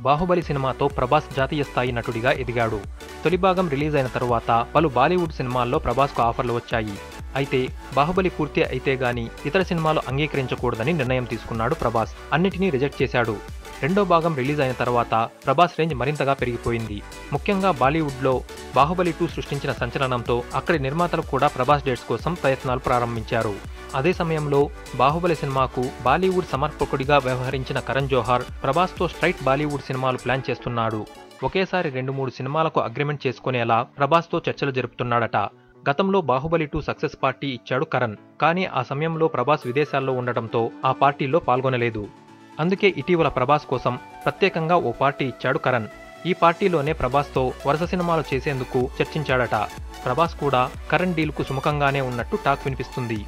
బాహుబలి సినిమాతో ప్రభాస్ జాతీయ స్థాయి నటుడిగా ఎదిగాడు. తొలి భాగం రిలీజ్ అయిన తరువాత పలు బాలీవుడ్ సినిమాల్లో ప్రభాస్కు ఆఫర్లు వచ్చాయి. అయితే బాహుబలి పూర్తి అయితే గానీ ఇతర సినిమాలు అంగీకరించకూడదని నిర్ణయం తీసుకున్నాడు ప్రభాస్. అన్నిటినీ రిజెక్ట్ చేశాడు. రెండో భాగం రిలీజ్ అయిన తర్వాత ప్రభాస్ రేంజ్ మరింతగా పెరిగిపోయింది. ముఖ్యంగా బాలీవుడ్లో బాహుబలి 2 సృష్టించిన సంచలనంతో అక్కడి నిర్మాతలు కూడా ప్రభాస్ డేట్స్ కోసం ప్రయత్నాలు ప్రారంభించారు. అదే సమయంలో బాహుబలి సినిమాకు బాలీవుడ్ సమర్పకుడిగా వ్యవహరించిన కరణ్ జోహార్ ప్రభాస్తో స్ట్రైట్ బాలీవుడ్ సినిమాలు ప్లాన్ చేస్తున్నాడు. ఒకేసారి 2-3 సినిమాలకు అగ్రిమెంట్ చేసుకునేలా ప్రభాస్తో చర్చలు జరుపుతున్నాడట. గతంలో బాహుబలి 2 సక్సెస్ పార్టీ ఇచ్చాడు కరణ్. కానీ ఆ సమయంలో ప్రభాస్ విదేశాల్లో ఉండటంతో ఆ పార్టీలో పాల్గొనలేదు. అందుకే ఇటీవల ప్రభాస్ కోసం ప్రత్యేకంగా ఓ పార్టీ ఇచ్చాడు కరణ్. ఈ పార్టీలోనే ప్రభాస్తో వరుస సినిమాలు చేసేందుకు చర్చించాడట. ప్రభాస్ కూడా కరణ్ డీల్కు సుముఖంగానే ఉన్నట్టు టాక్ వినిపిస్తుంది.